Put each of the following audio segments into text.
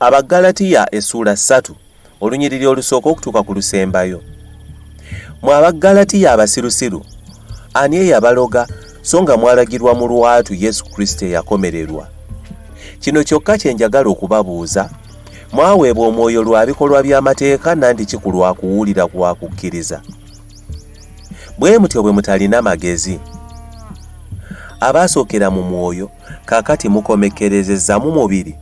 Abagalatiya essula 3 olunyiriri olusooka okutuuka ku lusembayo. Mwe Abagalatiya abasirusiru, ani eyabaloga so nga mwalagirwa mu lwatu Yesu Kristo eyakomererwa? Kino kyokka kye njagala okubabuuza. Mwaweebwa omwoyo lwa bikolwa by'amateeka nandiki ku lwa kuwulira kwa kukkiriza? Bwe mutyo bwe mutalina magezi. Abaasookera mu mwoyo kaakati mukomekkerezezza mu mubiri.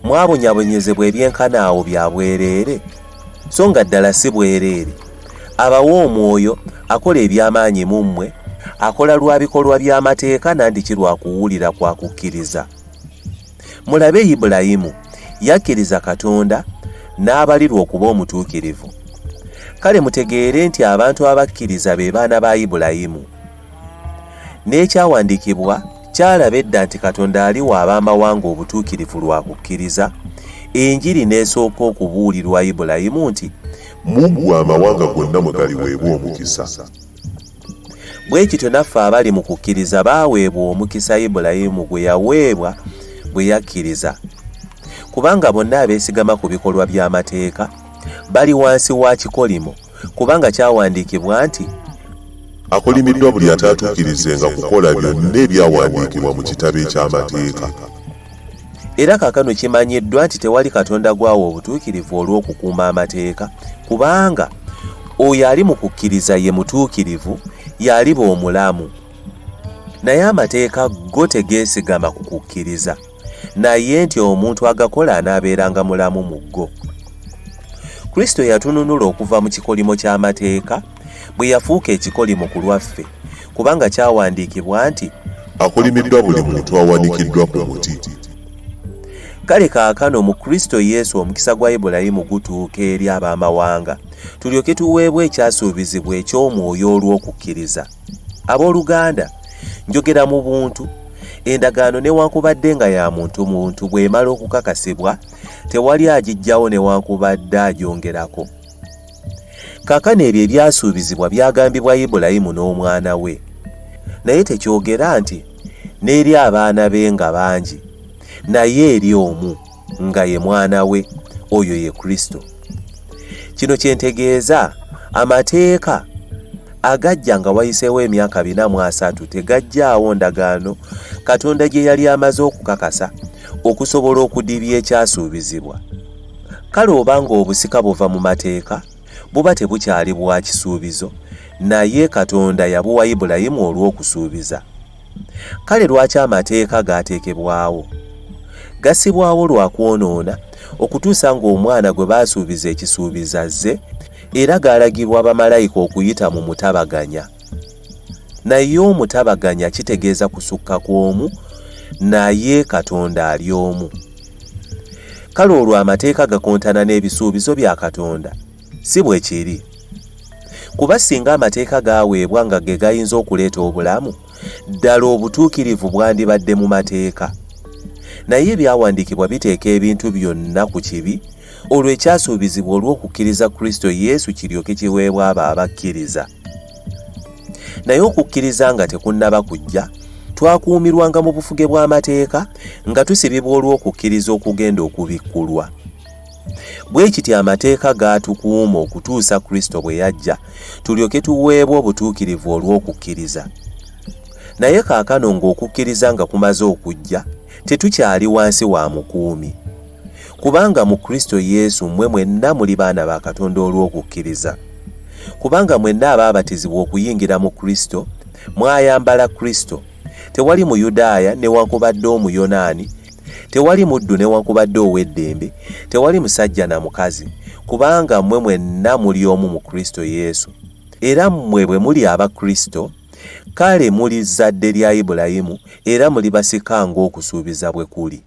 Mwabonyabonyezebwa ebyenkanaawo bya bwereere, so nga ddala si bwereere. Abawa omwoyo akola eby'amaanyi mu mmwe, akola lwa bikolwa by'amateeka nandiki lwa kuwulira kwa kukkiriza. Mulabe Ibulayimu yakkiriza Katonda n'abalirwa okuba omutuukirivu. Kale mutegeere nti abantu abakkiriza be baana ba Ibulayimu. N'ekyawandiikibwa kyalaba edda nti Katonda aliwa ab'amawanga obutuukirivu lwa kukkiriza. Enjiri n'esooka okubuulirwa Ibulayimu nti Mungu amawanga gonna mwe galiweebwa omukisa. Bwe kityo naffe abali mu kukkiriza baaweebwa omukisa Ibulayimu gwe yaweebwa bwe yakkiriza. Kubanga bonna abeesigama ku bikolwa by'amateeka bali wansi wa kikolimo, kubanga kyawandiikibwa nti akolimiddwa buli ataatuukirizenga kukola byonna ebyawandiikibwa mu kitabo eky'amateeka. Era kaakano kimanyiddwa nti tewali Katonda gwawa obutuukirivu olw'okukuuma amateeka, kubanga oyo ali mu kukkiriza ye mutuukirivu, y'aliba omulamu. Naye amateeka go tegeesigama ku kukkiriza, naye nti omuntu agakola anaabeeranga mulamu mu go. Kristo yatununula okuva mu kikolimo ky'amateeka bwe yafuuka ekikolimo ku lwaffe, kubanga kyawandiikibwa nti akolimiddwa buli muntu awanikiddwa ku muti. Kale kaakano mu Kristo Yesu omukisa gwa Ibulayimu gutuuka eri ab'amawanga, tulyoke tuweebwe ekyasuubizibwa eky'omwoyo olw'okukkiriza. Abooluganda, njogera mu buntu, endagaano newankubadde nga ya muntu bw'emala okukakasibwa, tewali agiggyawo newankubadde agyongerako. Kaakano ebyo ebyasuubizibwa byagambibwa Ibulayimu n'omwana we, naye tekyogera nti n'eri abaana be nga bangi, naye eri omu nga ye mwana we, oyo ye Kristo. Kino kye ntegeeza, amateeka agajja nga wayiseewo emyaka 403 tegajjaawo ndagaano Katonda gye yali amaze okukakasa okusobola okudibya ekyasuubizibwa. Kale obanga obusika buva mu mateeka, buba tebukyali bwa kisuubizo, naye Katonda yabuwa Ibulayimu olw'okusuubiza. Kale lwaki amateeka gaateekebwawo? Gassibwawo lwa kwonoona, okutuusa ng'omwana gwe baasuubiza ekisuubiza azze, era gaalagirwa abamalayika okuyita mu mutabaganya. Naye omutabaganya kitegeeza kusukka kw'omu, naye Katonda ali omu. Kale olwo amateeka gakontana n'ebisuubizo bya Katonda? Si bwe kiri. Kuba singa amateeka gaaweebwa nga ge gayinza okuleeta obulamu, ddala obutuukirivu bwandibadde mu mateeka. Naye ebyawandiikibwa biteeka ebintu byonna ku kibi, olwo ekyasuubizibwa olw'okukkiriza Kristo Yesu kiryoke kiweebwa abo abakkiriza. Naye okukkiriza nga tekunnaba kujja, twakuumirwanga mu bufuge bw'amateeka nga tusibibwa olw'okukkiriza okugenda okubikkulwa. Bwe kiti amateeka gaatukuuma okutuusa Kristo bwe yajja, tulyoke tuweebwa obutuukirivu olw'okukkiriza. Naye kaakano ng'okukkiriza nga kumaze okujja, tetukyali wansi wa mukuumi. Kubanga mu Kristo Yesu mmwe mwenna muli baana ba Katonda olw'okukkiriza. Kubanga mwenna abaabatizibwa okuyingira mu Kristo, mwayambala Kristo. Tewali Muyudaaya newankubadde Omuyonaani, tewali muddu newankubadde ow'eddembe, tewali musajja na mukazi, kubanga mmwe mwenna muli omu mu Kristo Yesu. Era mmwe bwe muli aba Kristo, kale muli zzadde lya Ibulayimu, era muli basika ng'okusuubiza bwe kuli.